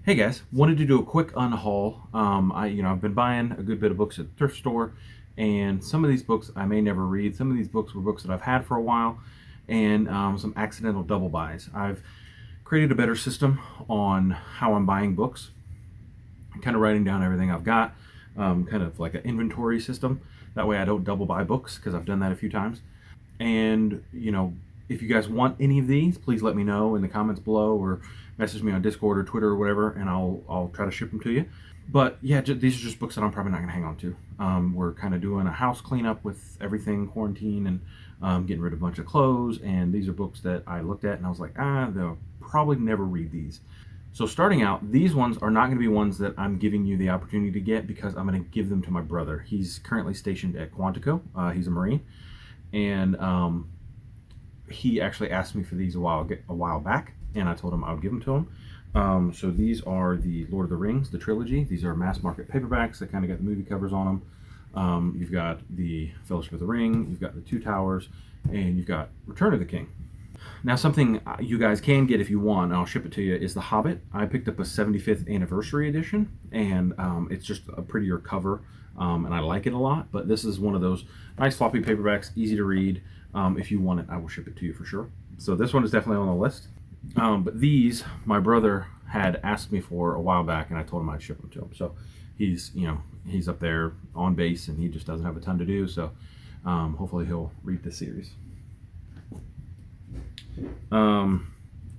Hey guys, wanted to do a quick unhaul. I've been buying a good bit of books at the thrift store, and some of these books I may never read. Some of these books were books that I've had for a while, and some accidental double buys. I've created a better system on how I'm buying books, kind of writing down everything I've got, kind of like an inventory system. That way I don't double buy books because I've done that a few times. And, if you guys want any of these, please let me know in the comments below or message me on Discord or Twitter or whatever, and I'll try to ship them to you. But yeah, these are just books that I'm probably not going to hang on to. We're kind of doing a house cleanup with everything, quarantine, and getting rid of a bunch of clothes. And these are books that I looked at and I was like, they'll probably never read these. So starting out, these ones are not going to be ones that I'm giving you the opportunity to get because I'm going to give them to my brother. He's currently stationed at Quantico. He's a Marine. And he actually asked me for these a while back, and I told him I would give them to him. So these are the Lord of the Rings, the trilogy. These are mass market paperbacks that kind of got the movie covers on them. You've got the Fellowship of the Ring, you've got the Two Towers, and you've got Return of the King. Now, something you guys can get if you want, and I'll ship it to you, is The Hobbit. I picked up a 75th anniversary edition, and it's just a prettier cover, and I like it a lot. But this is one of those nice floppy paperbacks, easy to read. If you want it, I will ship it to you for sure. So this one is definitely on the list. But these, my brother had asked me for a while back, and I told him I'd ship them to him. So he's up there on base, and he just doesn't have a ton to do. So hopefully he'll read this series. And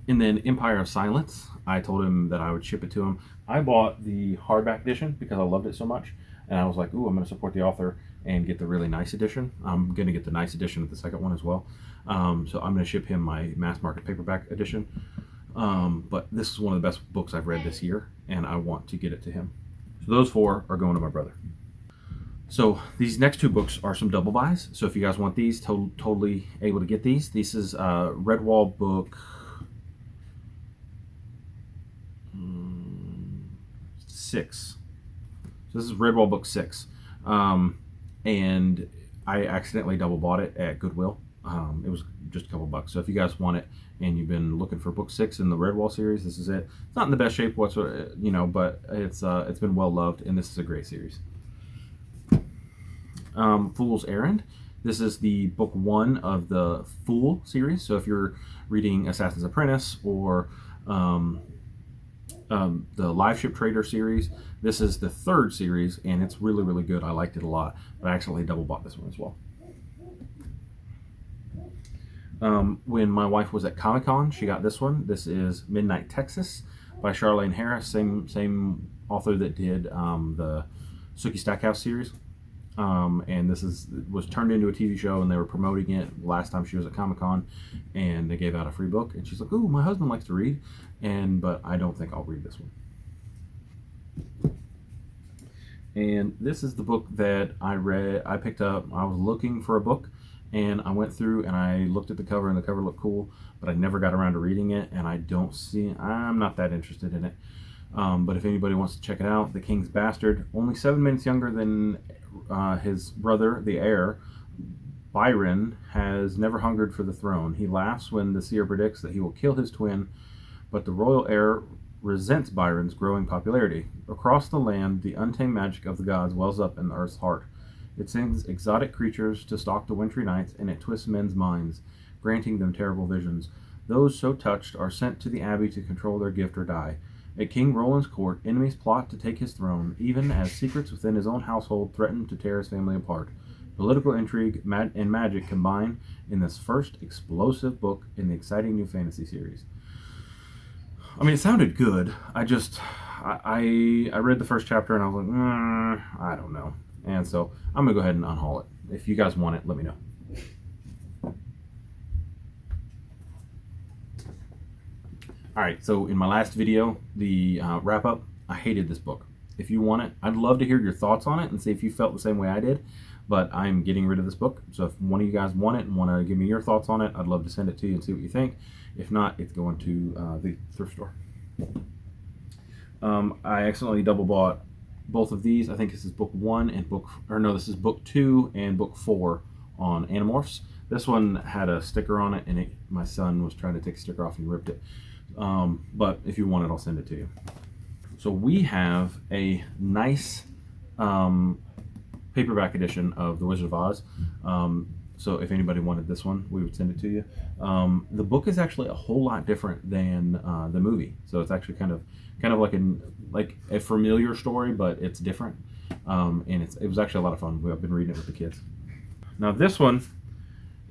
then Empire of Silence, I told him that I would ship it to him. I bought the hardback edition because I loved it so much, and I was like, ooh, I'm going to support the author and get the really nice edition. I'm going to get the nice edition of the second one as well. So I'm going to ship him my mass market paperback edition. But this is one of the best books I've read this year, and I want to get it to him. So those four are going to my brother. So these next two books are some double buys. So if you guys want these, totally able to get these. This is Redwall book 6. So this is Redwall book 6. And I accidentally double bought it at Goodwill. It was just a couple bucks. So if you guys want it and you've been looking for book 6 in the Redwall series, this is it. It's not in the best shape whatsoever, but it's been well loved, and this is a great series. Fool's Errand. This is the book 1 of the Fool series. So if you're reading Assassin's Apprentice or the Live Ship Trader series, this is the 3rd series, and it's really, really good. I liked it a lot, but I accidentally double bought this one as well. When my wife was at Comic-Con, she got this one. This is Midnight Texas by Charlaine Harris, same author that did the Sookie Stackhouse series. And this was turned into a TV show, and they were promoting it last time she was at Comic-Con, and they gave out a free book, and she's like, ooh, my husband likes to read, but I don't think I'll read this one. And this is the book that I picked up. I was looking for a book, and I went through and I looked at the cover, and the cover looked cool, but I never got around to reading it, and I'm not that interested in it. But if anybody wants to check it out, The King's Bastard, only 7 minutes younger than his brother, the heir, Byron, has never hungered for the throne. He laughs when the seer predicts that he will kill his twin, but the royal heir resents Byron's growing popularity. Across the land, the untamed magic of the gods wells up in the earth's heart. It sends exotic creatures to stalk the wintry nights, and it twists men's minds, granting them terrible visions. Those so touched are sent to the abbey to control their gift or die. At King Roland's court, enemies plot to take his throne, even as secrets within his own household threaten to tear his family apart. Political intrigue and magic combine in this first explosive book in the exciting new fantasy series. I mean, it sounded good. I read the first chapter and I was like, I don't know. And so I'm going to go ahead and unhaul it. If you guys want it, let me know. Alright, so in my last video, the wrap-up, I hated this book. If you want it, I'd love to hear your thoughts on it and see if you felt the same way I did, but I'm getting rid of this book. So if one of you guys want it and want to give me your thoughts on it, I'd love to send it to you and see what you think. If not, it's going to the thrift store. I accidentally double bought both of these. I think this is book 1 and this is book 2 and book 4 on Animorphs. This one had a sticker on it, and my son was trying to take a sticker off and ripped it. But if you want it, I'll send it to you. So we have a nice paperback edition of The Wizard of Oz. So if anybody wanted this one, we would send it to you. The book is actually a whole lot different than the movie. So it's actually kind of like a familiar story, but it's different. And it was actually a lot of fun. I've been reading it with the kids. Now this one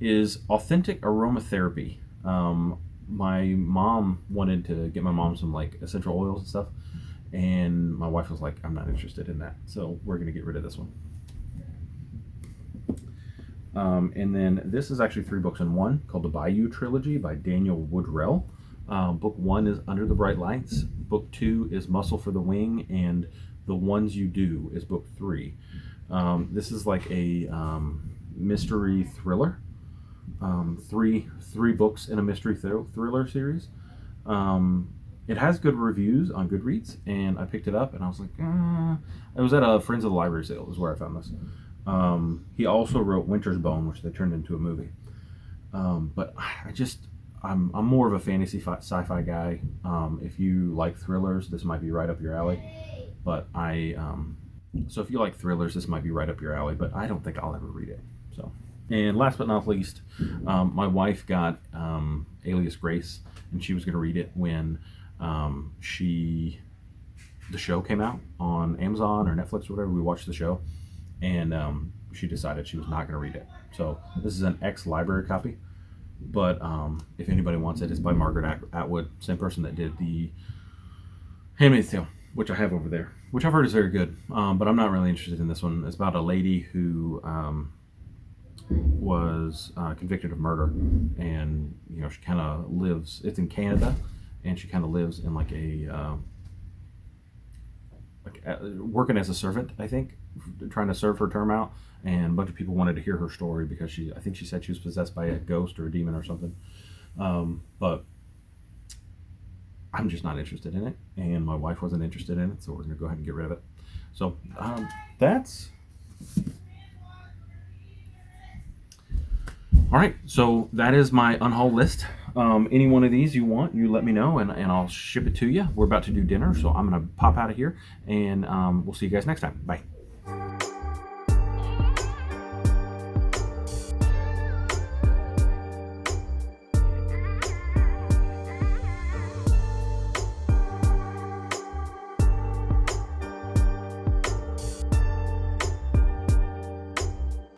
is Authentic Aromatherapy. My mom wanted to get my mom some like essential oils and stuff, and my wife was like, I'm not interested in that, so we're gonna get rid of this one. And then this is actually 3 books in one, called the Bayou Trilogy by Daniel Woodrell. Book 1 is Under the Bright Lights, book 2 is Muscle for the Wing, and The Ones You Do is book 3. This is like a mystery thriller. Three books in a mystery thriller series. It has good reviews on Goodreads, and I picked it up and I was like, it was at a Friends of the Library sale is where I found this. He also wrote Winter's Bone, which they turned into a movie. But I'm more of a fantasy sci-fi guy. If you like thrillers, this might be right up your alley. But so if you like thrillers, this might be right up your alley, but I don't think I'll ever read it. So, and last but not least, my wife got Alias Grace, and she was going to read it when the show came out on Amazon or Netflix or whatever. We watched the show, and she decided she was not going to read it. So this is an ex-library copy, but if anybody wants it, it's by Margaret Atwood, same person that did the Handmaid's Tale, which I have over there, which I've heard is very good, but I'm not really interested in this one. It's about a lady who was convicted of murder, and she kind of lives. It's in Canada, and she kind of lives in like working as a servant, I think, trying to serve her term out. And a bunch of people wanted to hear her story because I think she said she was possessed by a ghost or a demon or something. But I'm just not interested in it, and my wife wasn't interested in it, so we're going to go ahead and get rid of it. So that's... All right, so that is my Unhaul list. Any one of these you want, you let me know, and I'll ship it to you. We're about to do dinner, so I'm going to pop out of here, and we'll see you guys next time. Bye.